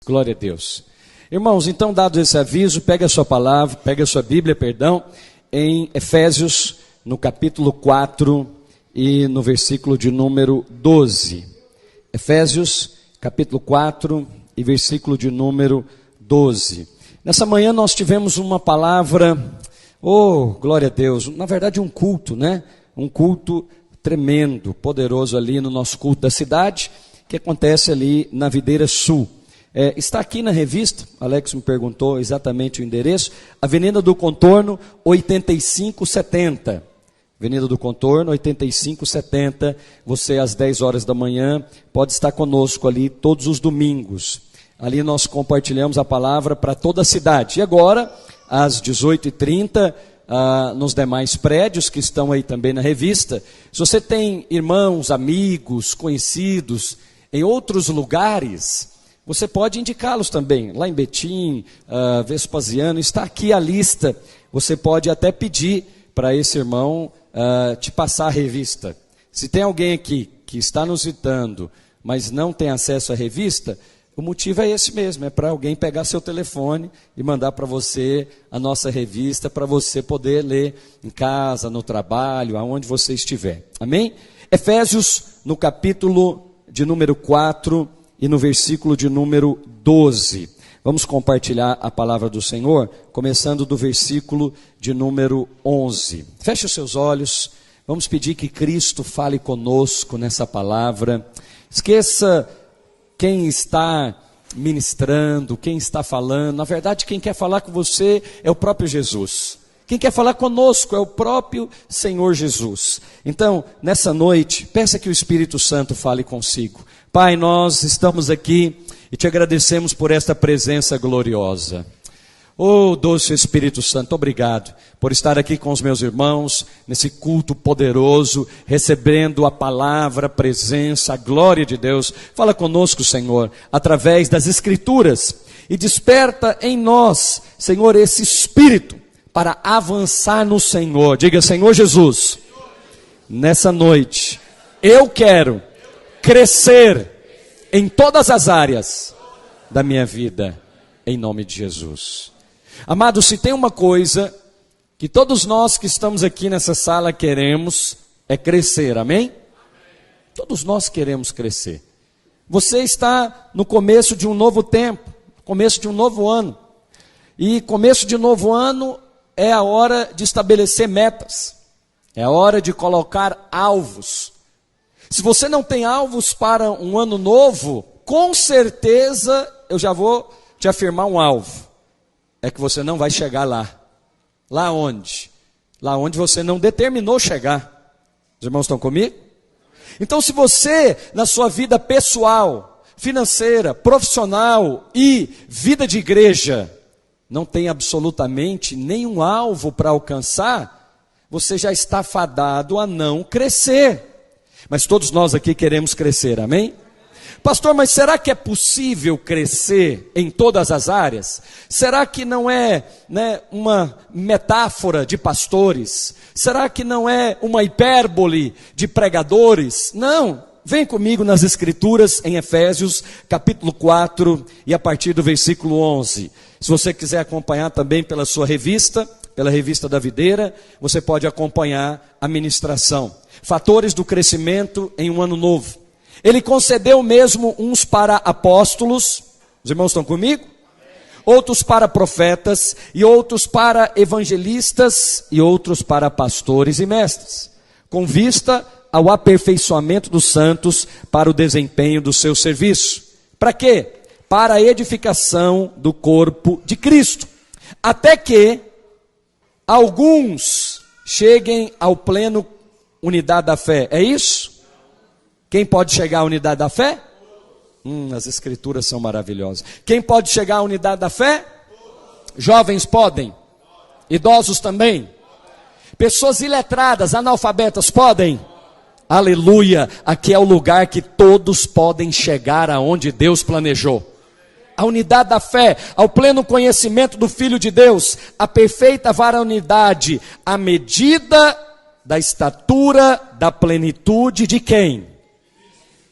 Glória a Deus. Irmãos, então, dado esse aviso, pegue a sua palavra, pegue a sua Bíblia, em Efésios, no capítulo 4 e no versículo de número 12. Efésios, capítulo 4 e versículo de número 12. Nessa manhã nós tivemos uma palavra, glória a Deus, na verdade um culto, né? Um culto tremendo, poderoso ali no nosso culto da cidade, que acontece ali na Videira Sul. Está aqui na revista, Alex me perguntou exatamente o endereço, Avenida do Contorno 8570. Avenida do Contorno 8570, você às 10 horas da manhã pode estar conosco ali todos os domingos. Ali nós compartilhamos a palavra para toda a cidade. E agora, às 18h30, nos demais prédios que estão aí também na revista, se você tem irmãos, amigos, conhecidos em outros lugares, você pode indicá-los também. Lá em Betim, Vespasiano, está aqui a lista. Você pode até pedir para esse irmão te passar a revista. Se tem alguém aqui que está nos citando, mas não tem acesso à revista, o motivo é esse mesmo, é para alguém pegar seu telefone e mandar para você a nossa revista, para você poder ler em casa, no trabalho, aonde você estiver. Amém? Efésios, no capítulo de número 4 e no versículo de número 12. Vamos compartilhar a palavra do Senhor, começando do versículo de número 11. Feche os seus olhos, vamos pedir que Cristo fale conosco nessa palavra. Esqueça quem está ministrando, quem está falando. Na verdade, quem quer falar com você é o próprio Jesus. Quem quer falar conosco é o próprio Senhor Jesus. Então, nessa noite, peça que o Espírito Santo fale consigo. Pai, nós estamos aqui e te agradecemos por esta presença gloriosa. Doce Espírito Santo, obrigado por estar aqui com os meus irmãos, nesse culto poderoso, recebendo a palavra, a presença, a glória de Deus. Fala conosco, Senhor, através das Escrituras, e desperta em nós, Senhor, esse Espírito, para avançar no Senhor. Diga, Senhor Jesus, nessa noite, eu quero crescer em todas as áreas da minha vida, em nome de Jesus. Amados, se tem uma coisa que todos nós que estamos aqui nessa sala queremos, é crescer, amém? Todos nós queremos crescer. Você está no começo de um novo tempo, começo de um novo ano. E começo de novo ano é a hora de estabelecer metas, é a hora de colocar alvos. Se você não tem alvos para um ano novo, com certeza eu já vou te afirmar um alvo. É que você não vai chegar lá. Lá onde? Lá onde você não determinou chegar. Os irmãos estão comigo? Então, se você, na sua vida pessoal, financeira, profissional e vida de igreja, não tem absolutamente nenhum alvo para alcançar, você já está fadado a não crescer. Mas todos nós aqui queremos crescer, amém? Pastor, mas será que é possível crescer em todas as áreas? Será que não é, uma metáfora de pastores? Será que não é uma hipérbole de pregadores? Não, vem comigo nas Escrituras, em Efésios, capítulo 4, e a partir do versículo 11. Se você quiser acompanhar também pela sua revista, pela revista da Videira, você pode acompanhar a ministração. Fatores do crescimento em um ano novo. Ele concedeu mesmo uns para apóstolos, os irmãos estão comigo? Outros para profetas, e outros para evangelistas, e outros para pastores e mestres, com vista ao aperfeiçoamento dos santos para o desempenho do seu serviço. Para quê? Para a edificação do corpo de Cristo, até que alguns cheguem ao pleno unidade da fé. É isso? Quem pode chegar à unidade da fé? As Escrituras são maravilhosas. Quem pode chegar à unidade da fé? Jovens podem. Idosos também. Pessoas iletradas, analfabetas podem. Aleluia. Aqui é o lugar que todos podem chegar aonde Deus planejou. A unidade da fé, ao pleno conhecimento do Filho de Deus, a perfeita varonilidade, a medida da estatura da plenitude de quem?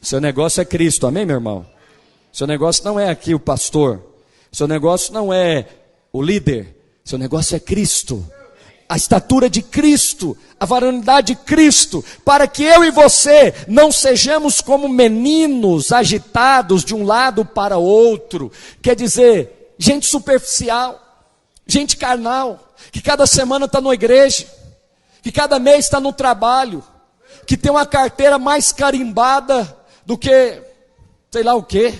Seu negócio é Cristo, amém, meu irmão? Seu negócio não é aqui o pastor. Seu negócio não é o líder. Seu negócio é Cristo. A estatura de Cristo, a varonilidade de Cristo, para que eu e você não sejamos como meninos agitados de um lado para outro. Quer dizer, gente superficial, gente carnal, que cada semana está na igreja, que cada mês está no trabalho, que tem uma carteira mais carimbada do que sei lá o quê.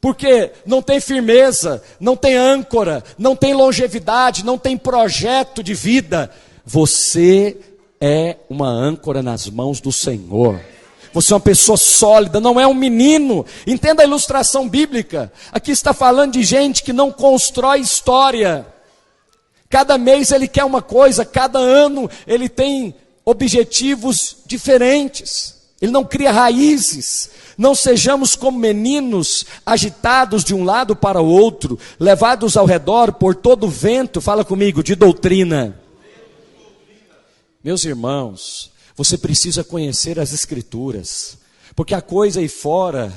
Porque não tem firmeza, não tem âncora, não tem longevidade, não tem projeto de vida. Você é uma âncora nas mãos do Senhor. Você é uma pessoa sólida, não é um menino. Entenda a ilustração bíblica. Aqui está falando de gente que não constrói história. Cada mês ele quer uma coisa, cada ano ele tem objetivos diferentes. Ele não cria raízes. Não sejamos como meninos agitados de um lado para o outro, levados ao redor por todo o vento, fala comigo, de doutrina. Meus irmãos, você precisa conhecer as Escrituras, porque a coisa aí fora,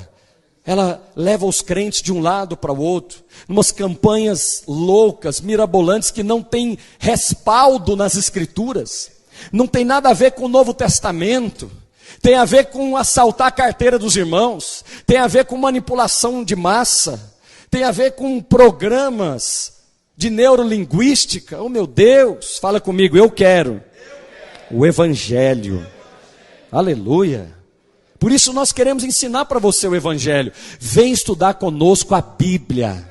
ela leva os crentes de um lado para o outro, umas campanhas loucas, mirabolantes, que não tem respaldo nas Escrituras, não tem nada a ver com o Novo Testamento. Tem a ver com assaltar a carteira dos irmãos, tem a ver com manipulação de massa, tem a ver com programas de neurolinguística. Oh meu Deus, fala comigo, eu quero o Evangelho. Aleluia. Por isso nós queremos ensinar para você o Evangelho. Vem estudar conosco a Bíblia.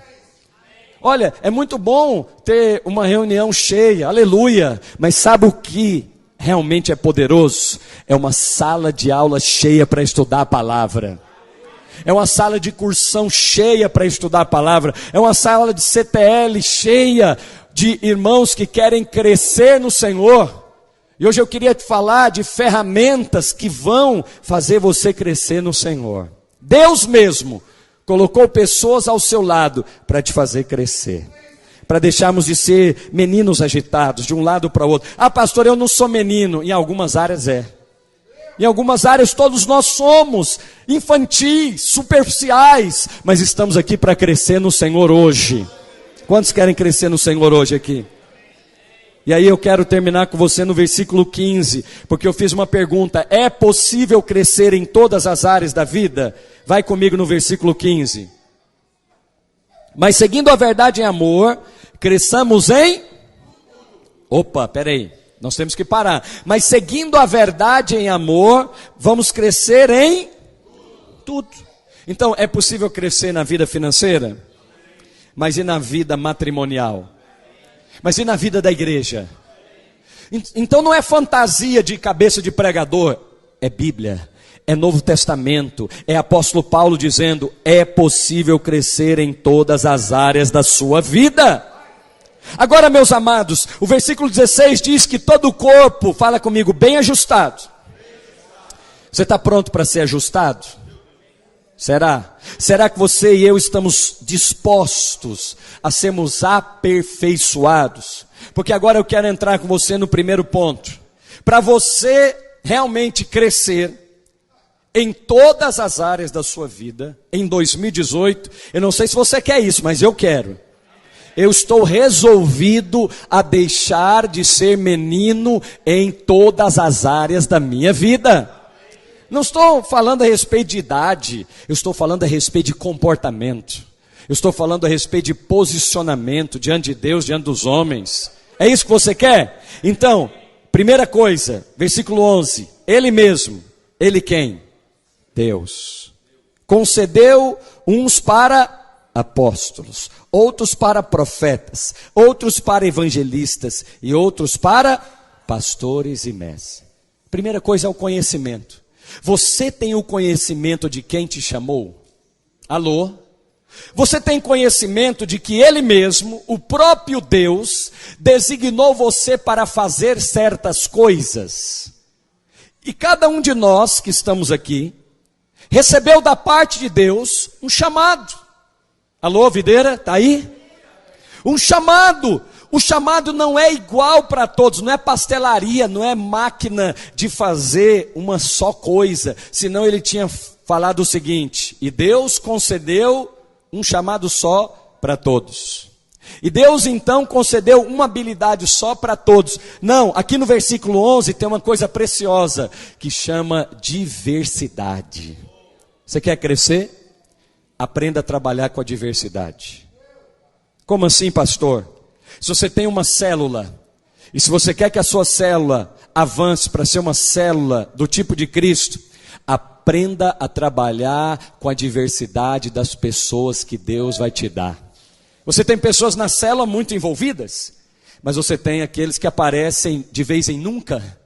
Olha, é muito bom ter uma reunião cheia, aleluia, mas sabe o que realmente é poderoso? É uma sala de aula cheia para estudar a palavra. É uma sala de cursão cheia para estudar a palavra. É uma sala de CTL cheia de irmãos que querem crescer no Senhor. E hoje eu queria te falar de ferramentas que vão fazer você crescer no Senhor. Deus mesmo colocou pessoas ao seu lado para te fazer crescer. Para deixarmos de ser meninos agitados de um lado para o outro. Ah, pastor, eu não sou menino. Em algumas áreas é. Em algumas áreas todos nós somos infantis, superficiais. Mas estamos aqui para crescer no Senhor hoje. Quantos querem crescer no Senhor hoje aqui? E aí eu quero terminar com você no versículo 15. Porque eu fiz uma pergunta. É possível crescer em todas as áreas da vida? Vai comigo no versículo 15. Mas seguindo a verdade em amor, cresçamos em... Opa, peraí, nós temos que parar. Mas seguindo a verdade em amor, vamos crescer em... tudo. Então, é possível crescer na vida financeira? Mas e na vida matrimonial? Mas e na vida da igreja? Então não é fantasia de cabeça de pregador, é Bíblia. É Novo Testamento, é apóstolo Paulo dizendo, é possível crescer em todas as áreas da sua vida. Agora, meus amados, o versículo 16 diz que todo o corpo, fala comigo, bem ajustado. Você está pronto para ser ajustado? Será? Será que você e eu estamos dispostos a sermos aperfeiçoados? Porque agora eu quero entrar com você no primeiro ponto. Para você realmente crescer em todas as áreas da sua vida, em 2018, eu não sei se você quer isso, mas eu quero. Eu estou resolvido a deixar de ser menino em todas as áreas da minha vida. Não estou falando a respeito de idade, eu estou falando a respeito de comportamento. Eu estou falando a respeito de posicionamento diante de Deus, diante dos homens. É isso que você quer? Então, primeira coisa, versículo 11, Ele mesmo, Ele quem? Deus concedeu uns para apóstolos, outros para profetas, outros para evangelistas e outros para pastores e mestres. Primeira coisa é o conhecimento. Você tem o conhecimento de quem te chamou? Alô? Você tem conhecimento de que Ele mesmo, o próprio Deus, designou você para fazer certas coisas? E cada um de nós que estamos aqui recebeu da parte de Deus um chamado. Alô, videira, está aí? Um chamado. O chamado não é igual para todos, não é pastelaria, não é máquina de fazer uma só coisa. Senão ele tinha falar do seguinte: e Deus concedeu um chamado só para todos. E Deus então concedeu uma habilidade só para todos. Não, aqui no versículo 11 tem uma coisa preciosa que chama diversidade. Você quer crescer? Aprenda a trabalhar com a diversidade. Como assim, pastor? Se você tem uma célula, e se você quer que a sua célula avance para ser uma célula do tipo de Cristo, aprenda a trabalhar com a diversidade das pessoas que Deus vai te dar. Você tem pessoas na célula muito envolvidas, mas você tem aqueles que aparecem de vez em nunca.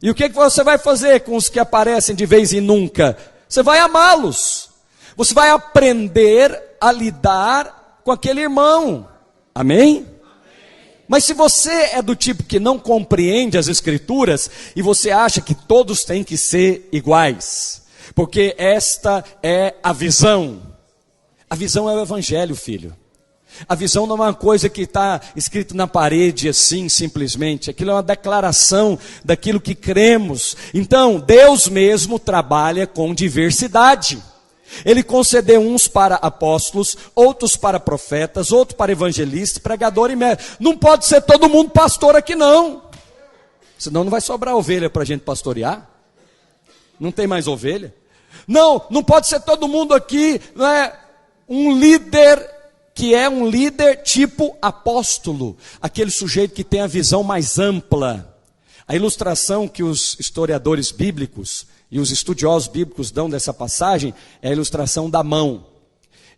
E o que você vai fazer com os que aparecem de vez em nunca? Você vai amá-los. Você vai aprender a lidar com aquele irmão. Amém? Mas se você é do tipo que não compreende as Escrituras e você acha que todos têm que ser iguais, porque esta é a visão. A visão é o Evangelho, filho. A visão não é uma coisa que está escrito na parede assim, simplesmente. Aquilo é uma declaração daquilo que cremos. Então, Deus mesmo trabalha com diversidade. Ele concedeu uns para apóstolos, outros para profetas, outros para evangelistas, pregador e mestre. Não pode ser todo mundo pastor aqui não. Senão não vai sobrar ovelha para a gente pastorear. Não tem mais ovelha. Não pode ser todo mundo aqui, não é? Um líder que é um líder tipo apóstolo, aquele sujeito que tem a visão mais ampla. A ilustração que os historiadores bíblicos e os estudiosos bíblicos dão dessa passagem é a ilustração da mão.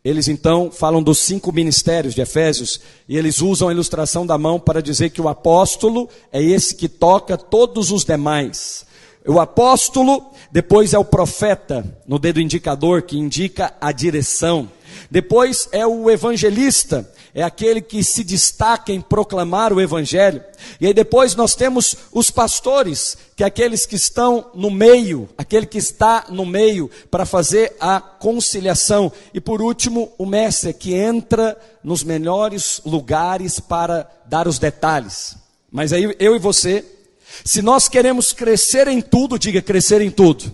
Eles então falam dos 5 ministérios de Efésios e eles usam a ilustração da mão para dizer que o apóstolo é esse que toca todos os demais. O apóstolo, depois é o profeta, no dedo indicador, que indica a direção. Depois é o evangelista, é aquele que se destaca em proclamar o evangelho. E aí depois nós temos os pastores, que é aqueles que estão no meio, aquele que está no meio para fazer a conciliação. E por último, o mestre, que entra nos melhores lugares para dar os detalhes. Mas aí eu e você, se nós queremos crescer em tudo, diga crescer em tudo.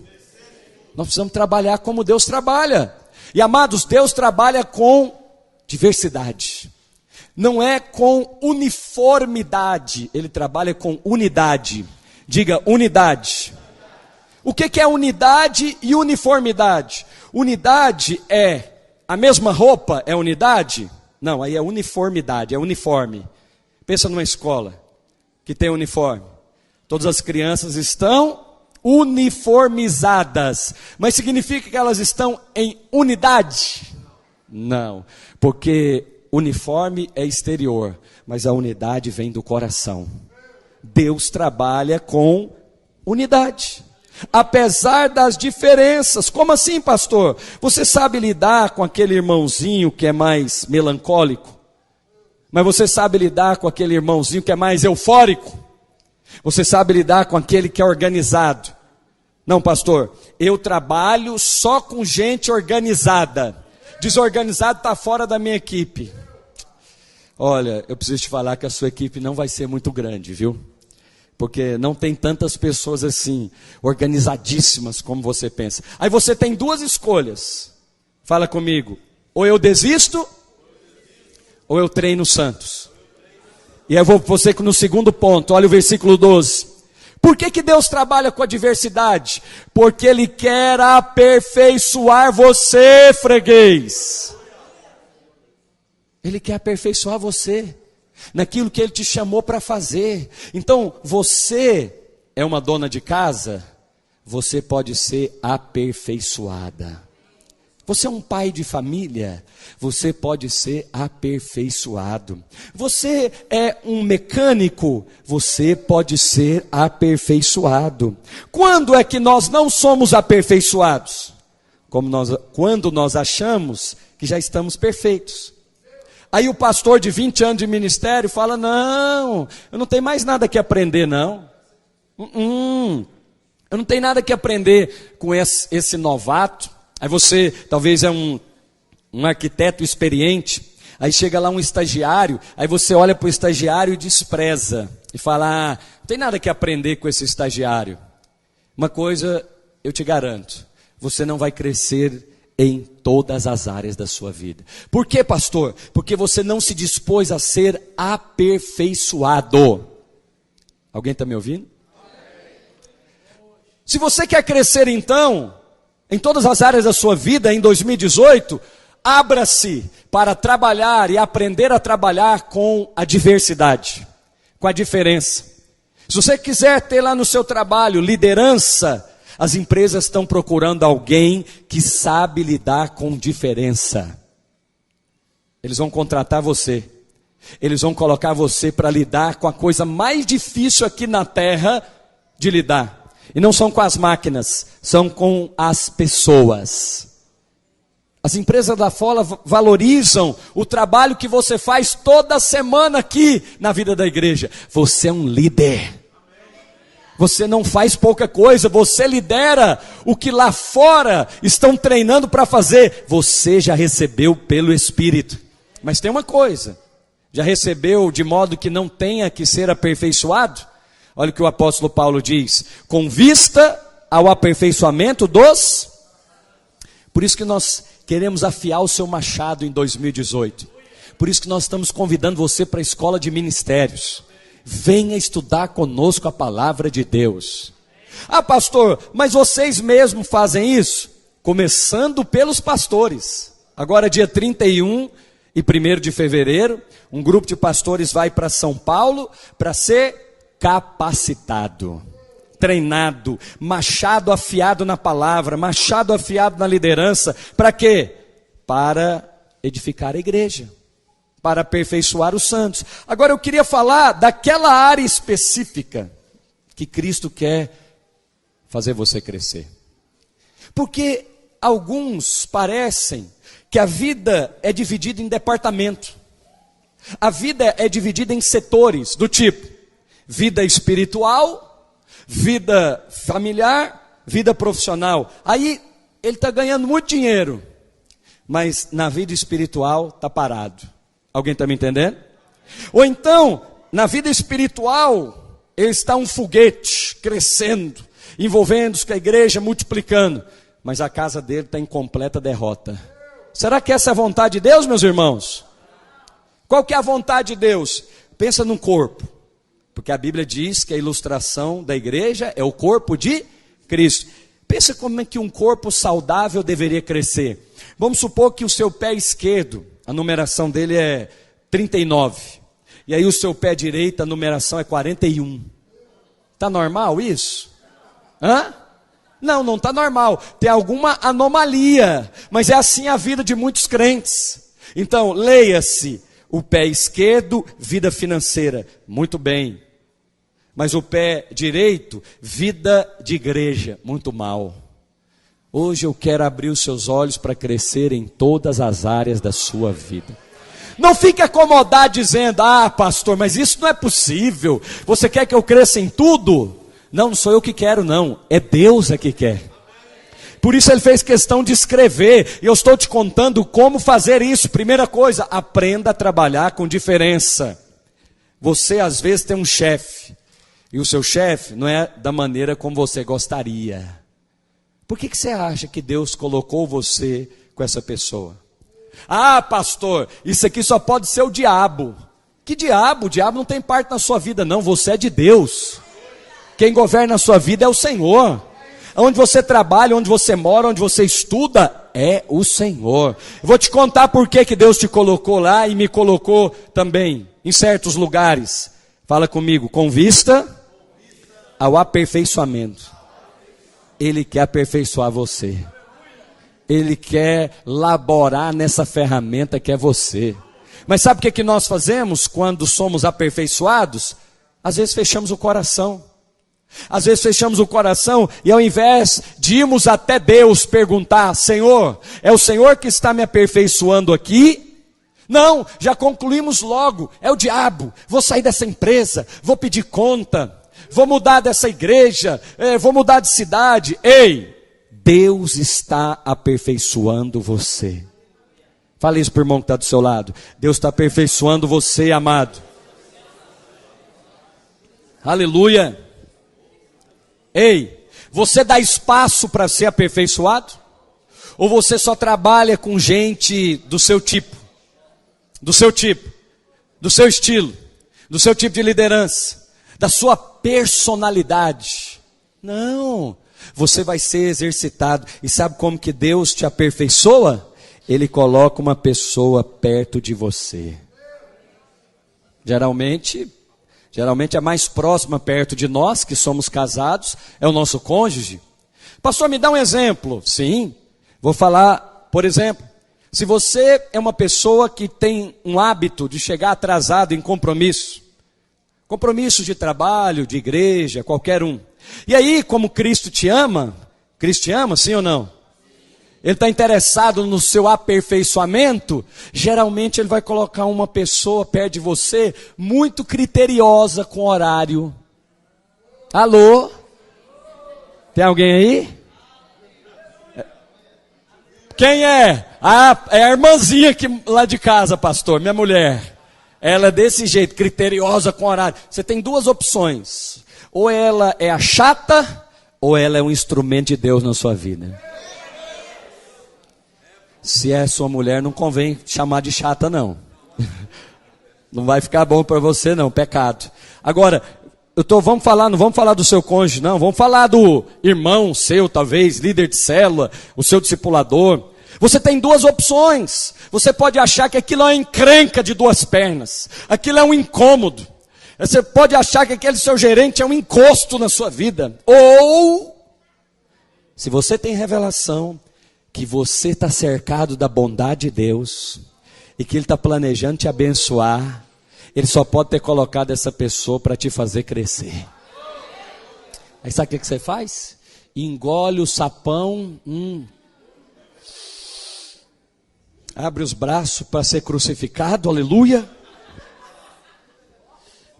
Nós precisamos trabalhar como Deus trabalha. E amados, Deus trabalha com diversidade. Não é com uniformidade, Ele trabalha com unidade. Diga unidade. O que é unidade e uniformidade? Unidade é a mesma roupa, é unidade? Não, aí é uniformidade, é uniforme. Pensa numa escola que tem uniforme. Todas as crianças estão uniformizadas, mas significa que elas estão em unidade? Não, porque uniforme é exterior, mas a unidade vem do coração. Deus trabalha com unidade, apesar das diferenças. Como assim, pastor? Você sabe lidar com aquele irmãozinho que é mais melancólico, mas você sabe lidar com aquele irmãozinho que é mais eufórico? Você sabe lidar com aquele que é organizado? Não, pastor, eu trabalho só com gente organizada. Desorganizado está fora da minha equipe. Olha, eu preciso te falar que a sua equipe não vai ser muito grande, viu? Porque não tem tantas pessoas assim, organizadíssimas como você pensa. Aí você tem 2 escolhas. Fala comigo. Ou eu desisto, ou eu treino santos. E eu vou você no segundo ponto, olha o versículo 12. Por que Deus trabalha com a diversidade? Porque Ele quer aperfeiçoar você, freguês. Ele quer aperfeiçoar você naquilo que Ele te chamou para fazer. Então, você é uma dona de casa, você pode ser aperfeiçoada. Você é um pai de família, você pode ser aperfeiçoado. Você é um mecânico, você pode ser aperfeiçoado. Quando é que nós não somos aperfeiçoados? Quando nós achamos que já estamos perfeitos. Aí o pastor de 20 anos de ministério fala, não, eu não tenho mais nada que aprender não. Eu não tenho nada que aprender com esse novato. Aí você talvez é um arquiteto experiente, aí chega lá um estagiário, aí você olha para o estagiário e despreza, e fala, não tem nada que aprender com esse estagiário. Uma coisa eu te garanto, você não vai crescer em todas as áreas da sua vida. Por quê, pastor? Porque você não se dispôs a ser aperfeiçoado. Alguém está me ouvindo? Se você quer crescer então, em todas as áreas da sua vida em 2018, abra-se para trabalhar e aprender a trabalhar com a diversidade, com a diferença. Se você quiser ter lá no seu trabalho liderança, as empresas estão procurando alguém que sabe lidar com diferença. Eles vão contratar você. Eles vão colocar você para lidar com a coisa mais difícil aqui na terra de lidar. E não são com as máquinas, são com as pessoas. As empresas lá fora valorizam o trabalho que você faz toda semana aqui na vida da igreja. Você é um líder. Você não faz pouca coisa, você lidera o que lá fora estão treinando para fazer. Você já recebeu pelo Espírito. Mas tem uma coisa, já recebeu de modo que não tenha que ser aperfeiçoado? Olha o que o apóstolo Paulo diz, com vista ao aperfeiçoamento dos... Por isso que nós queremos afiar o seu machado em 2018. Por isso que nós estamos convidando você para a escola de ministérios. Venha estudar conosco a palavra de Deus. Ah, pastor, mas vocês mesmos fazem isso? Começando pelos pastores. Agora dia 31 e 1º de fevereiro, um grupo de pastores vai para São Paulo para ser capacitado, treinado, machado afiado na palavra, machado afiado na liderança. Para quê? Para edificar a igreja, para aperfeiçoar os santos. Agora eu queria falar daquela área específica que Cristo quer fazer você crescer. Porque alguns parecem que a vida é dividida em departamento. A vida é dividida em setores do tipo vida espiritual, vida familiar, vida profissional. Aí ele está ganhando muito dinheiro, mas na vida espiritual está parado. Alguém está me entendendo? Ou então, na vida espiritual, ele está um foguete crescendo, envolvendo-se com a igreja, multiplicando, mas a casa dele está em completa derrota. Será que essa é a vontade de Deus, meus irmãos? Qual que é a vontade de Deus? Pensa num corpo, porque a Bíblia diz que a ilustração da igreja é o corpo de Cristo. Pensa como é que um corpo saudável deveria crescer. Vamos supor que o seu pé esquerdo, a numeração dele é 39. E aí o seu pé direito, a numeração é 41. Está normal isso? Hã? Não, não está normal. Tem alguma anomalia. Mas é assim a vida de muitos crentes. Então, leia-se o pé esquerdo, vida financeira. Muito bem. Mas o pé direito, vida de igreja. Muito mal. Hoje eu quero abrir os seus olhos para crescer em todas as áreas da sua vida. Não fique acomodado dizendo, ah pastor, mas isso não é possível. Você quer que eu cresça em tudo? Não, não sou eu que quero não, é Deus que quer. Por isso ele fez questão de escrever, e eu estou te contando como fazer isso. Primeira coisa, aprenda a trabalhar com diferença. Você às vezes tem um chefe, e o seu chefe não é da maneira como você gostaria. Por que você acha que Deus colocou você com essa pessoa? Ah, pastor, isso aqui só pode ser o diabo. Que diabo? O diabo não tem parte na sua vida não, você é de Deus. Quem governa a sua vida é o Senhor. Onde você trabalha, onde você mora, onde você estuda, é o Senhor. Eu vou te contar por que Deus te colocou lá e me colocou também em certos lugares. Fala comigo, com vista ao aperfeiçoamento. Ele quer aperfeiçoar você. Ele quer laborar nessa ferramenta que é você. Mas sabe o que nós fazemos quando somos aperfeiçoados? Às vezes fechamos o coração. Às vezes fechamos o coração e ao invés de irmos até Deus perguntar, Senhor, é o Senhor que está me aperfeiçoando aqui? Não, já concluímos logo, é o diabo, vou sair dessa empresa, vou pedir conta, vou mudar dessa igreja, vou mudar de cidade. Ei, Deus está aperfeiçoando você. Fala isso para o irmão que está do seu lado. Deus está aperfeiçoando você, amado. Aleluia. Ei, Você dá espaço para ser aperfeiçoado? Ou você só trabalha com gente do seu tipo, do seu estilo, do seu tipo de liderança, da sua personalidade? Não, você vai ser exercitado. E sabe como que Deus te aperfeiçoa? Ele coloca uma pessoa perto de você. Geralmente a mais próxima perto de nós, que somos casados, é o nosso cônjuge. Pastor, me dá um exemplo. Sim, vou falar, por exemplo, se você é uma pessoa que tem um hábito de chegar atrasado em compromisso de trabalho, de igreja, qualquer um. E aí, como Cristo te ama, sim ou não? Ele está interessado no seu aperfeiçoamento. Geralmente ele vai colocar uma pessoa perto de você, muito criteriosa com horário. Alô? Tem alguém aí? Quem é? Ah, é a irmãzinha que, lá de casa, pastor, minha mulher. Ela é desse jeito, criteriosa com horário. Você tem duas opções. Ou ela é a chata, ou ela é um instrumento de Deus na sua vida. Se é sua mulher, não convém chamar de chata, não. Não vai ficar bom para você, não, pecado. Agora, não vamos falar do seu cônjuge, não. Vamos falar do irmão seu, talvez, líder de célula, o seu discipulador. Você tem duas opções. Você pode achar que aquilo é uma encrenca de duas pernas. Aquilo é um incômodo. Você pode achar que aquele seu gerente é um encosto na sua vida. Ou, se você tem revelação que você está cercado da bondade de Deus e que Ele está planejando te abençoar, Ele só pode ter colocado essa pessoa para te fazer crescer. Aí sabe o que você faz? Engole o sapão, abre os braços para ser crucificado, aleluia,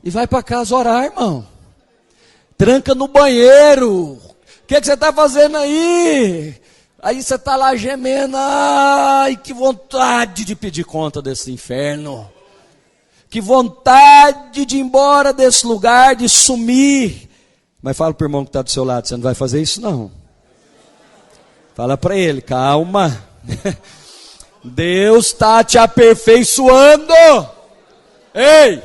e vai para casa orar, irmão. Tranca no banheiro. O que você está fazendo aí? Aí você está lá gemendo. Ai, que vontade de pedir conta desse inferno. Que vontade de ir embora desse lugar, de sumir. Mas fala para o irmão que está do seu lado, você não vai fazer isso não. Fala para ele, calma. Deus está te aperfeiçoando. Ei,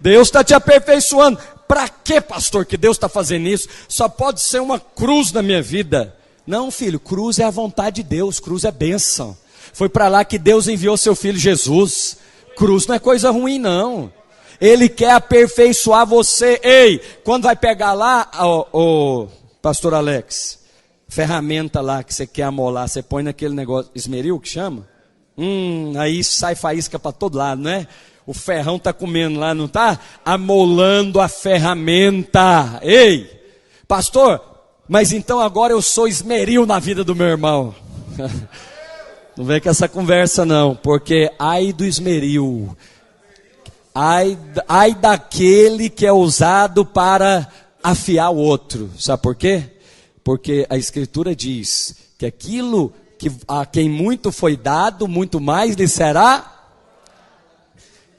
Deus está te aperfeiçoando. Para que, pastor, que Deus está fazendo isso? Só pode ser uma cruz na minha vida. Não, filho, cruz é a vontade de Deus, cruz é bênção. Foi para lá que Deus enviou seu filho Jesus. Cruz não é coisa ruim, não. Ele quer aperfeiçoar você. Ei, quando vai pegar lá, pastor Alex, ferramenta lá que você quer amolar, você põe naquele negócio, esmeril que chama? Aí sai faísca para todo lado, não é? O ferrão está comendo lá, não está? Amolando a ferramenta. Ei, pastor, mas então agora eu sou esmeril na vida do meu irmão. Não vem com essa conversa não, porque ai do esmeril, ai daquele que é usado para afiar o outro. Sabe por quê? Porque a Escritura diz que aquilo que a quem muito foi dado, muito mais lhe será.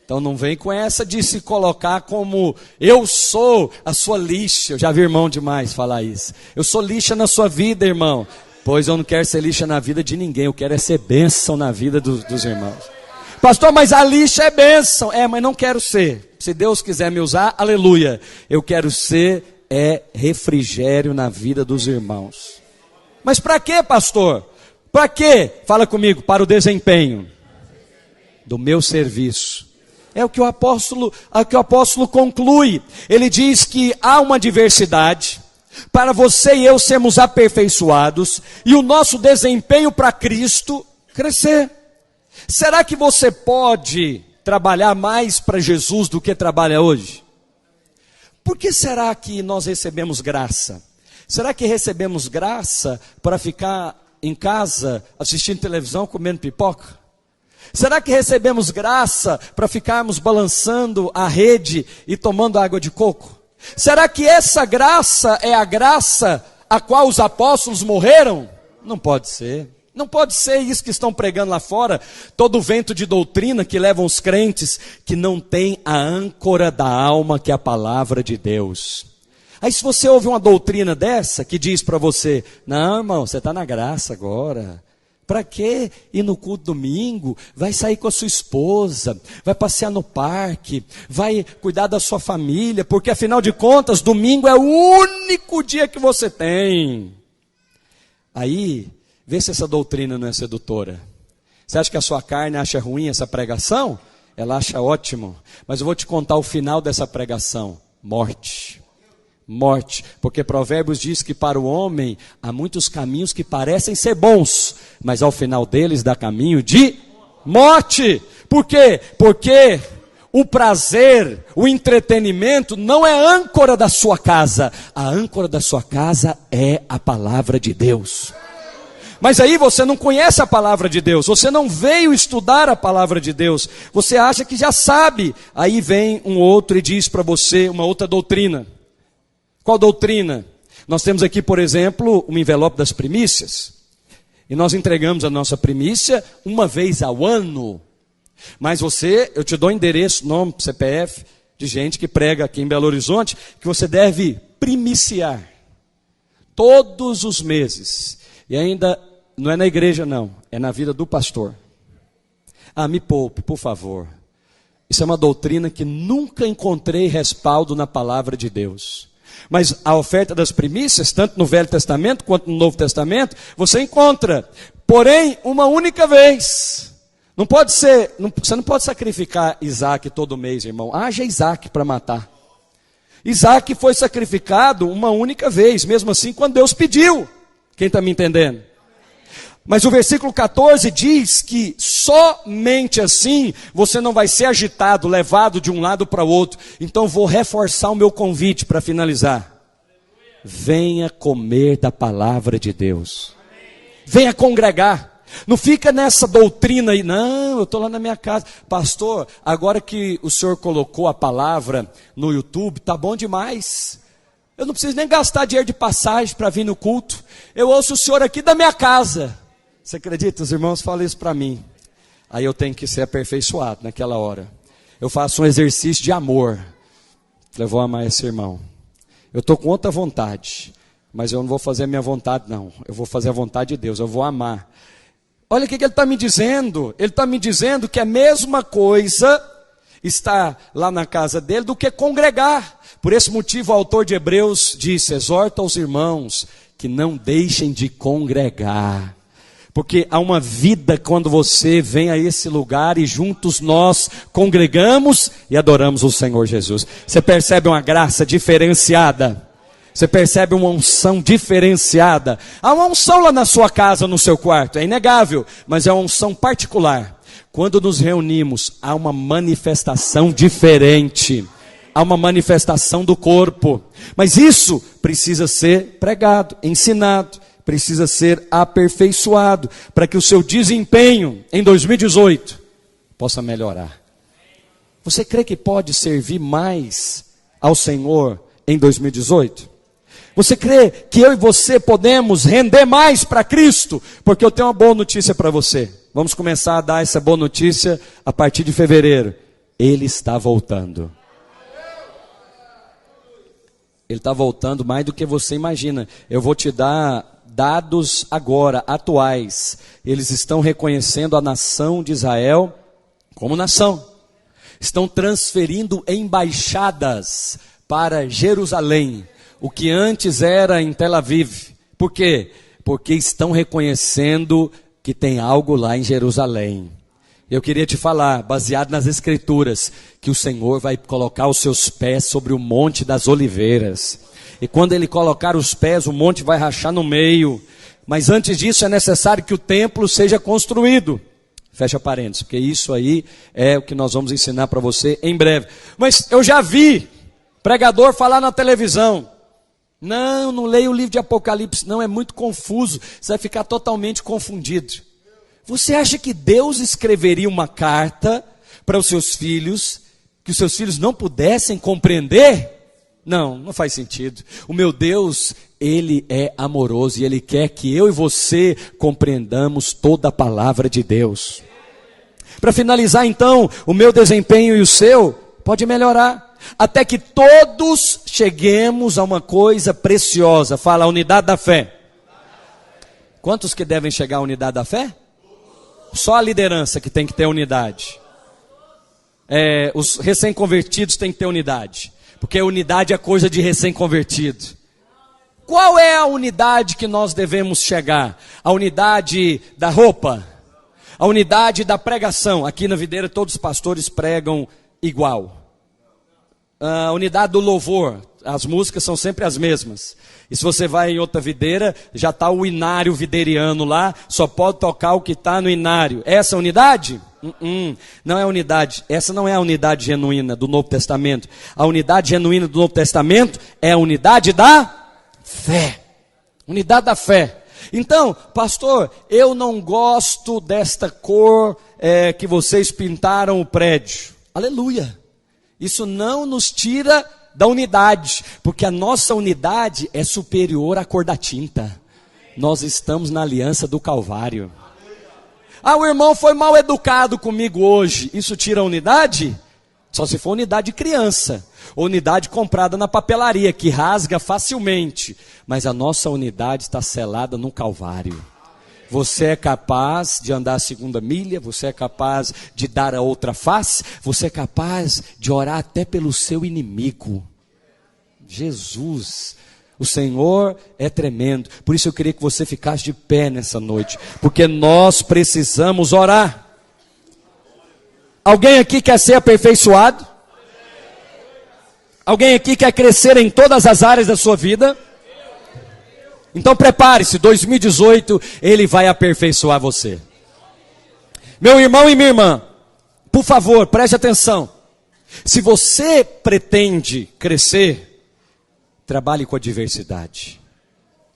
Então não vem com essa de se colocar como eu sou a sua lixa. Eu já vi irmão demais falar isso. Eu sou lixa na sua vida, irmão. Pois eu não quero ser lixa na vida de ninguém. Eu quero é ser bênção na vida dos irmãos. Pastor, mas a lixa é bênção. Mas não quero ser. Se Deus quiser me usar, aleluia. Eu quero ser refrigério na vida dos irmãos. Mas para quê, pastor? Para quê? Fala comigo, para o desempenho do meu serviço. É o que o apóstolo conclui. Ele diz que há uma diversidade para você e eu sermos aperfeiçoados e o nosso desempenho para Cristo crescer. Será que você pode trabalhar mais para Jesus do que trabalha hoje? Por que será que nós recebemos graça? Será que recebemos graça para ficar em casa assistindo televisão, comendo pipoca? Será que recebemos graça para ficarmos balançando a rede e tomando água de coco? Será que essa graça é a graça a qual os apóstolos morreram? Não pode ser. Não pode ser isso que estão pregando lá fora. Todo o vento de doutrina que levam os crentes que não tem a âncora da alma que é a palavra de Deus. Aí se você ouve uma doutrina dessa, que diz para você, não irmão, você está na graça agora. Para que ir no culto domingo? Vai sair com a sua esposa, vai passear no parque, vai cuidar da sua família, porque afinal de contas, domingo é o único dia que você tem. Aí, vê se essa doutrina não é sedutora. Você acha que a sua carne acha ruim essa pregação? Ela acha ótimo. Mas eu vou te contar o final dessa pregação. Morte. Morte, porque Provérbios diz que para o homem há muitos caminhos que parecem ser bons, mas ao final deles dá caminho de morte. Por quê? Porque o prazer, o entretenimento não é âncora da sua casa. A âncora da sua casa é a palavra de Deus. Mas aí você não conhece a palavra de Deus, você não veio estudar a palavra de Deus, você acha que já sabe. Aí vem um outro e diz para você uma outra doutrina. Qual doutrina? Nós temos aqui, por exemplo, um envelope das primícias. E nós entregamos a nossa primícia uma vez ao ano. Mas eu te dou endereço, nome, CPF, de gente que prega aqui em Belo Horizonte, que você deve primiciar. Todos os meses. E ainda, não é na igreja não, é na vida do pastor. Me poupe, por favor. Isso é uma doutrina que nunca encontrei respaldo na palavra de Deus. Mas a oferta das primícias, tanto no Velho Testamento quanto no Novo Testamento, você encontra. Porém, uma única vez. Não pode ser, você não pode sacrificar Isaac todo mês, irmão. Haja Isaac para matar. Isaac foi sacrificado uma única vez, mesmo assim quando Deus pediu. Quem está me entendendo? Mas o versículo 14 diz que somente assim você não vai ser agitado, levado de um lado para o outro. Então vou reforçar o meu convite para finalizar. Venha comer da palavra de Deus. Venha congregar. Não fica nessa doutrina aí, não, eu estou lá na minha casa. Pastor, agora que o senhor colocou a palavra no YouTube, tá bom demais. Eu não preciso nem gastar dinheiro de passagem para vir no culto. Eu ouço o senhor aqui da minha casa. Você acredita? Os irmãos falam isso para mim. Aí eu tenho que ser aperfeiçoado naquela hora. Eu faço um exercício de amor. Eu vou amar esse irmão. Eu estou com outra vontade. Mas eu não vou fazer a minha vontade não. Eu vou fazer a vontade de Deus. Eu vou amar. Olha o que ele está me dizendo. Ele está me dizendo que é a mesma coisa estar lá na casa dele do que congregar. Por esse motivo o autor de Hebreus disse, exorta os irmãos que não deixem de congregar. Porque há uma vida quando você vem a esse lugar e juntos nós congregamos e adoramos o Senhor Jesus. Você percebe uma graça diferenciada. Você percebe uma unção diferenciada. Há uma unção lá na sua casa, no seu quarto, é inegável, mas é uma unção particular. Quando nos reunimos, há uma manifestação diferente. Há uma manifestação do corpo. Mas isso precisa ser pregado, ensinado. Precisa ser aperfeiçoado. Para que o seu desempenho em 2018 possa melhorar. Você crê que pode servir mais ao Senhor em 2018? Você crê que eu e você podemos render mais para Cristo? Porque eu tenho uma boa notícia para você. Vamos começar a dar essa boa notícia a partir de fevereiro. Ele está voltando. Ele está voltando mais do que você imagina. Eu vou te dar dados agora, atuais. Eles estão reconhecendo a nação de Israel como nação. Estão transferindo embaixadas para Jerusalém. O que antes era em Tel Aviv. Por quê? Porque estão reconhecendo que tem algo lá em Jerusalém. Eu queria te falar, baseado nas Escrituras, que o Senhor vai colocar os seus pés sobre o Monte das Oliveiras. E quando Ele colocar os pés, o monte vai rachar no meio. Mas antes disso é necessário que o templo seja construído. Fecha parênteses, porque isso aí é o que nós vamos ensinar para você em breve. Mas eu já vi pregador falar na televisão. Não leia o livro de Apocalipse, não, é muito confuso. Você vai ficar totalmente confundido. Você acha que Deus escreveria uma carta para os seus filhos, que os seus filhos não pudessem compreender? Não faz sentido. O meu Deus, Ele é amoroso e Ele quer que eu e você compreendamos toda a palavra de Deus. Para finalizar então, o meu desempenho e o seu pode melhorar. até que todos cheguemos a uma coisa preciosa. Fala, a unidade da fé. Quantos que devem chegar à unidade da fé? Só a liderança que tem que ter unidade. Os recém-convertidos têm que ter unidade, porque unidade é coisa de recém-convertido. Qual é a unidade que nós devemos chegar? A unidade da roupa? A unidade da pregação? Aqui na Videira todos os pastores pregam igual. A unidade do louvor, as músicas são sempre as mesmas. E se você vai em outra videira, já está o inário videiriano lá, só pode tocar o que está no inário. Essa é unidade? Não é unidade. Essa não é a unidade genuína do Novo Testamento. A unidade genuína do Novo Testamento é a unidade da fé. Unidade da fé. Então, pastor, eu não gosto desta cor que vocês pintaram o prédio. Aleluia. Isso não nos tira da unidade, porque a nossa unidade é superior à cor da tinta. Nós estamos na aliança do Calvário. O irmão foi mal educado comigo hoje. Isso tira a unidade? Só se for unidade de criança, ou unidade comprada na papelaria, que rasga facilmente. Mas a nossa unidade está selada no Calvário. Você é capaz de andar a segunda milha, você é capaz de dar a outra face, você é capaz de orar até pelo seu inimigo. Jesus, o Senhor é tremendo. Por isso eu queria que você ficasse de pé nessa noite, porque nós precisamos orar. Alguém aqui quer ser aperfeiçoado? Alguém aqui quer crescer em todas as áreas da sua vida? Então prepare-se, 2018 Ele vai aperfeiçoar você. Meu irmão e minha irmã, por favor, preste atenção. Se você pretende crescer, trabalhe com a diversidade.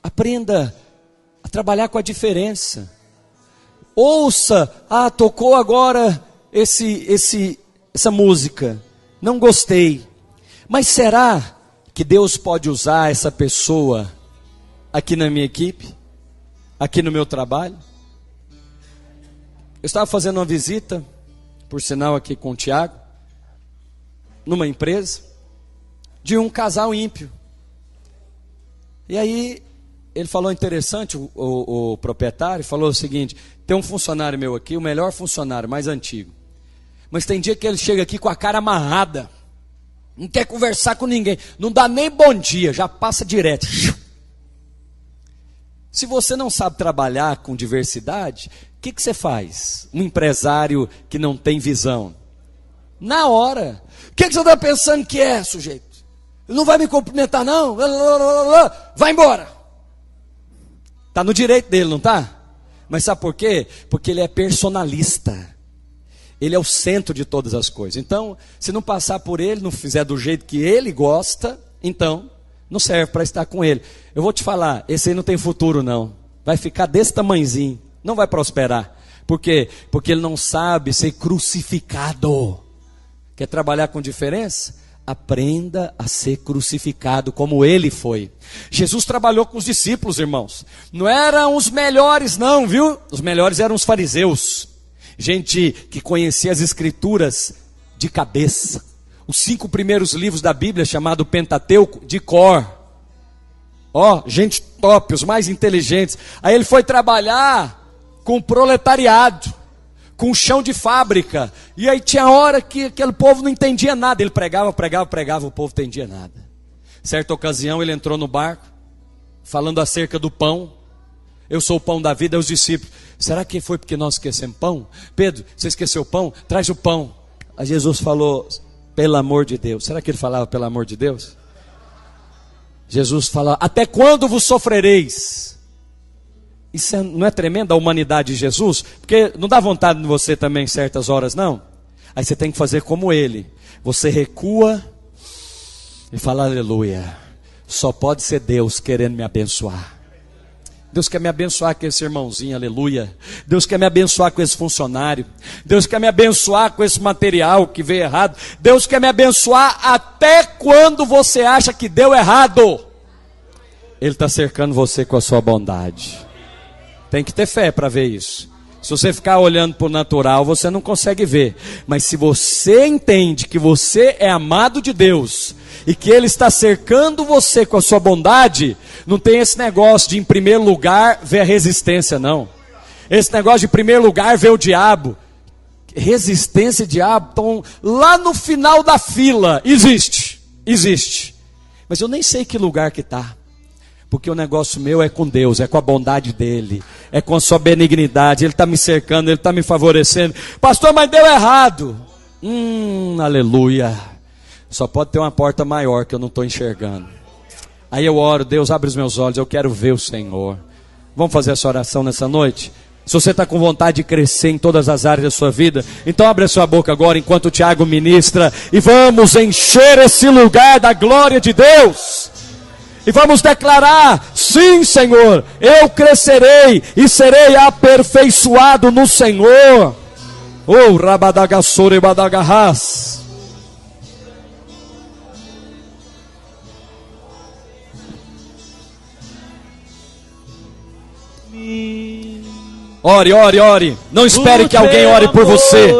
Aprenda a trabalhar com a diferença. Ouça, tocou agora essa música, não gostei. Mas será que Deus pode usar essa pessoa aqui na minha equipe, aqui no meu trabalho? Eu estava fazendo uma visita, por sinal aqui com o Tiago, numa empresa, de um casal ímpio. E aí, ele falou interessante, o proprietário, falou o seguinte: tem um funcionário meu aqui, o melhor funcionário, mais antigo. Mas tem dia que ele chega aqui com a cara amarrada, não quer conversar com ninguém, não dá nem bom dia, já passa direto. Se você não sabe trabalhar com diversidade, o que você faz? Um empresário que não tem visão. Na hora. O que você está pensando que é, sujeito? Ele não vai me cumprimentar não? Vai embora. Está no direito dele, não está? Mas sabe por quê? Porque ele é personalista. Ele é o centro de todas as coisas. Então, se não passar por ele, não fizer do jeito que ele gosta, então não serve para estar com ele. Eu vou te falar, esse aí não tem futuro não. Vai ficar desse tamanhozinho, não vai prosperar. Por quê? Porque ele não sabe ser crucificado. Quer trabalhar com diferença? Aprenda a ser crucificado como ele foi. Jesus trabalhou com os discípulos, irmãos. Não eram os melhores não, viu? Os melhores eram os fariseus. Gente que conhecia as escrituras de cabeça. Os 5 primeiros livros da Bíblia, chamado Pentateuco, de cor. Gente top, os mais inteligentes. Aí ele foi trabalhar com o proletariado, com o chão de fábrica. E aí tinha hora que aquele povo não entendia nada. Ele pregava, o povo não entendia nada. Certa ocasião ele entrou no barco, falando acerca do pão. Eu sou o pão da vida, os discípulos. Será que foi porque nós esquecemos pão? Pedro, você esqueceu o pão? Traz o pão. Aí Jesus falou, pelo amor de Deus. Será que ele falava pelo amor de Deus? Jesus fala, até quando vos sofrereis? Isso não é tremendo a humanidade de Jesus? Porque não dá vontade de você também em certas horas, não? Aí você tem que fazer como ele. Você recua e fala, aleluia. Só pode ser Deus querendo me abençoar. Deus quer me abençoar com esse irmãozinho, aleluia. Deus quer me abençoar com esse funcionário. Deus quer me abençoar com esse material que veio errado. Deus quer me abençoar até quando você acha que deu errado. Ele está cercando você com a sua bondade. Tem que ter fé para ver isso. Se você ficar olhando para o natural, você não consegue ver. Mas se você entende que você é amado de Deus e que Ele está cercando você com a sua bondade, não tem esse negócio de em primeiro lugar ver a resistência, não. Esse negócio de em primeiro lugar ver o diabo. Resistência e diabo estão lá no final da fila. Existe. Mas eu nem sei que lugar que está. Porque o negócio meu é com Deus, é com a bondade dEle, é com a sua benignidade. Ele está me cercando, Ele está me favorecendo. Pastor, mas deu errado. Aleluia. Só pode ter uma porta maior que eu não estou enxergando. Aí eu oro, Deus abre os meus olhos, eu quero ver o Senhor. Vamos fazer essa oração nessa noite? Se você está com vontade de crescer em todas as áreas da sua vida, então abre a sua boca agora enquanto o Tiago ministra. E vamos encher esse lugar da glória de Deus. E vamos declarar, sim Senhor, eu crescerei e serei aperfeiçoado no Senhor. Oh, rabadagassore badagarras. Ore. Não espere que alguém ore por você.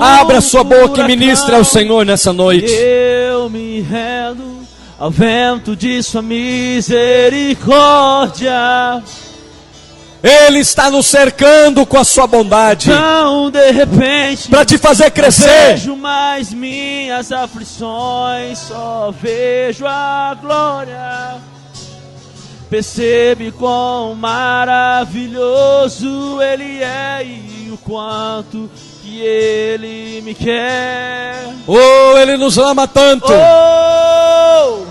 Abra sua boca e ministre ao Senhor nessa noite. Eu me rendo ao vento de sua misericórdia. Ele está nos cercando com a sua bondade. Então, de repente, para te fazer crescer. Não vejo mais minhas aflições, só vejo a glória. Percebe quão maravilhoso Ele é e o quanto que Ele me quer. Oh, Ele nos ama tanto. Oh,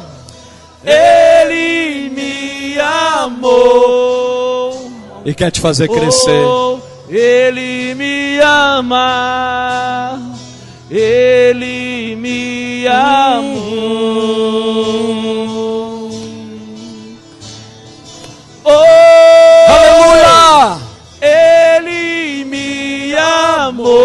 Ele me amou e quer te fazer crescer. Oh, Ele me ama. Ele me amou. Oh, aleluia! Ele me amou.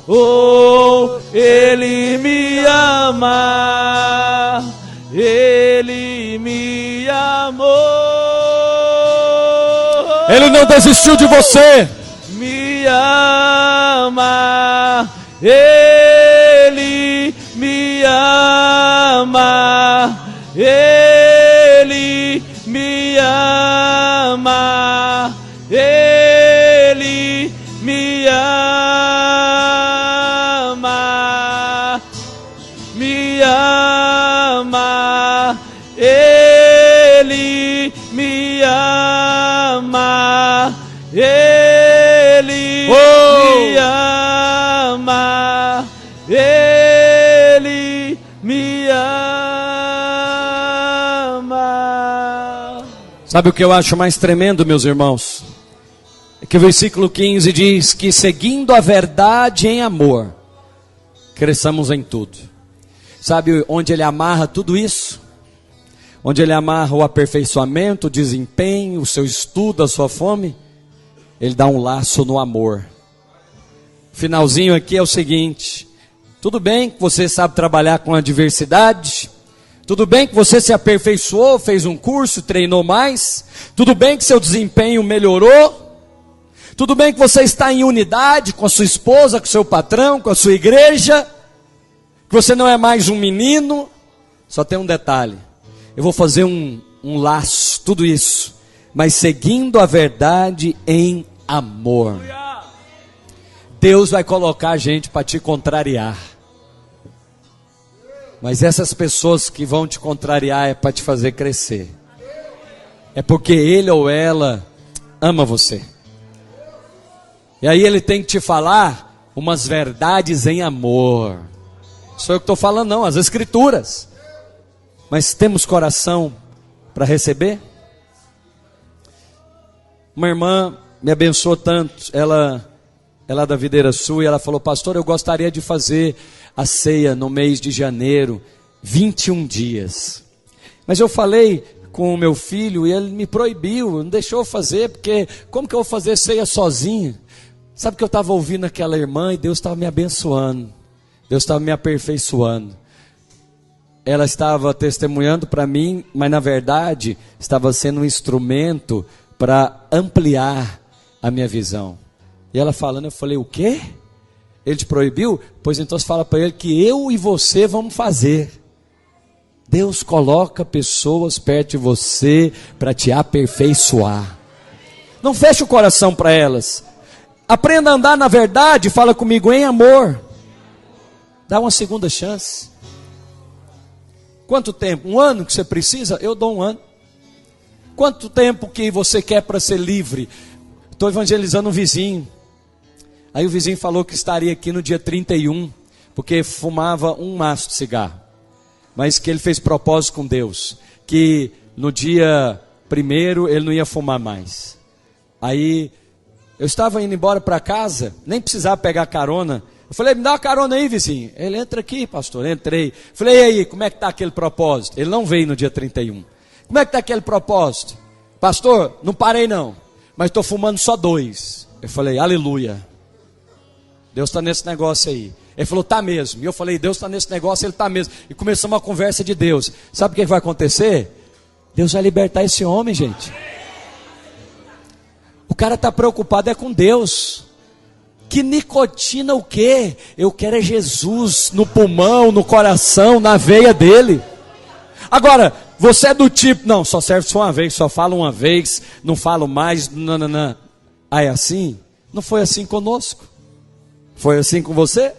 Oh, Ele me ama. Ele me amou. Ele não desistiu de você. Me ama. Ele me ama. Ele me ama. Ele me ama. Me ama. Ele me ama. Ele me ama. Ele me ama. Sabe o que eu acho mais tremendo, meus irmãos? É que o versículo 15 diz que seguindo a verdade em amor, cresçamos em tudo. Sabe onde ele amarra tudo isso? Onde ele amarra o aperfeiçoamento, o desempenho, o seu estudo, a sua fome? Ele dá um laço no amor. Finalzinho aqui é o seguinte: tudo bem que você sabe trabalhar com a diversidade, tudo bem que você se aperfeiçoou, fez um curso, treinou mais, tudo bem que seu desempenho melhorou, tudo bem que você está em unidade com a sua esposa, com o seu patrão, com a sua igreja, que você não é mais um menino. Só tem um detalhe: eu vou fazer um laço, tudo isso, mas seguindo a verdade em amor. Deus vai colocar gente para te contrariar, mas essas pessoas que vão te contrariar é para te fazer crescer. É porque ele ou ela ama você. E aí ele tem que te falar umas verdades em amor. Não sou eu que estou falando não, as escrituras. Mas temos coração para receber? Uma irmã me abençoou tanto, ela é da Videira Sul, e ela falou: pastor, eu gostaria de fazer a ceia no mês de janeiro, 21 dias. Mas eu falei com o meu filho e ele me proibiu, não deixou eu fazer, porque como que eu vou fazer ceia sozinho? Sabe que eu estava ouvindo aquela irmã e Deus estava me abençoando, Deus estava me aperfeiçoando. Ela estava testemunhando para mim, mas na verdade estava sendo um instrumento para ampliar a minha visão. E ela falando, eu falei, o quê? Ele te proibiu? Pois então você fala para ele que eu e você vamos fazer. Deus coloca pessoas perto de você para te aperfeiçoar. Não feche o coração para elas. Aprenda a andar na verdade, fala comigo em amor. Dá uma segunda chance. Quanto tempo? 1 ano que você precisa? Eu dou 1 ano. Quanto tempo que você quer para ser livre? Estou evangelizando um vizinho. Aí o vizinho falou que estaria aqui no dia 31, porque fumava um maço de cigarro. Mas que ele fez propósito com Deus, que no dia 1º ele não ia fumar mais. Aí eu estava indo embora para casa, nem precisava pegar carona. Eu falei, me dá uma carona aí, vizinho. Ele, entra aqui, pastor. Entrei. Falei, e aí, como é que está aquele propósito? Ele não veio no dia 31. Como é que está aquele propósito? Pastor, não parei não, mas estou fumando só 2. Eu falei, aleluia. Deus está nesse negócio aí. Ele falou, tá mesmo. E eu falei, Deus está nesse negócio, ele está mesmo. E começamos uma conversa de Deus. Sabe o que vai acontecer? Deus vai libertar esse homem, gente. O cara está preocupado é com Deus. Que nicotina o quê? Eu quero é Jesus no pulmão, no coração, na veia dele. Agora, você é do tipo, não, só serve só uma vez, só falo uma vez, não falo mais, não. Ah, é assim? Não foi assim conosco? Foi assim com você?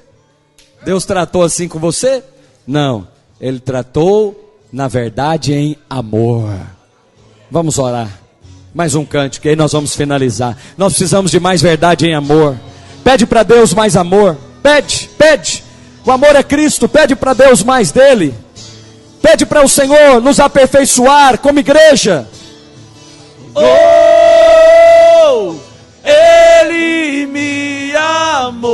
Deus tratou assim com você? Não, Ele tratou, na verdade, em amor. Vamos orar. Mais um cântico, aí nós vamos finalizar. Nós precisamos de mais verdade em amor. Pede para Deus mais amor. Pede. O amor é Cristo, pede para Deus mais dele. Pede para o Senhor nos aperfeiçoar como igreja. Oh, Ele me amou.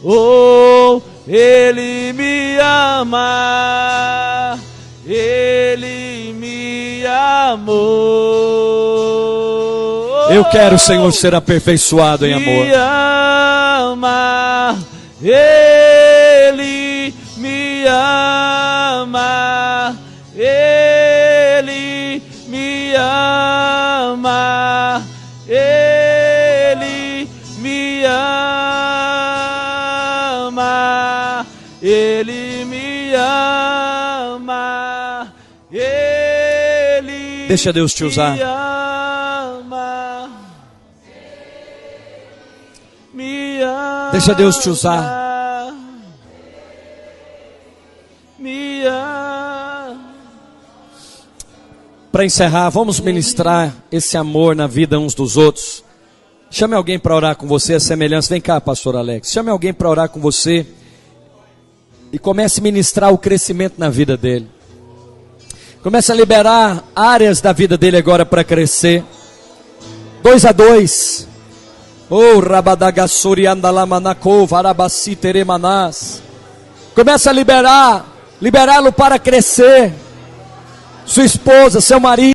Oh, Ele me ama. Ele me amou. Eu quero, Senhor, ser aperfeiçoado em amor. Me ama. Ele me ama. Ele me ama. Ele me ama. Ele me ama. Ele Deixa Deus te usar. me ama. Me ama. Deixa Deus te usar. Me ama. Para encerrar, vamos ministrar esse amor na vida uns dos outros. Chame alguém para orar com você, a semelhança. Vem cá, pastor Alex. Chame alguém para orar com você. E comece a ministrar o crescimento na vida dele. Comece a liberar áreas da vida dele agora para crescer. 2 a 2. Oh, rabadagassuri andalamanako, varabassi teremanás. Comece a liberá-lo para crescer. Sua esposa, seu marido.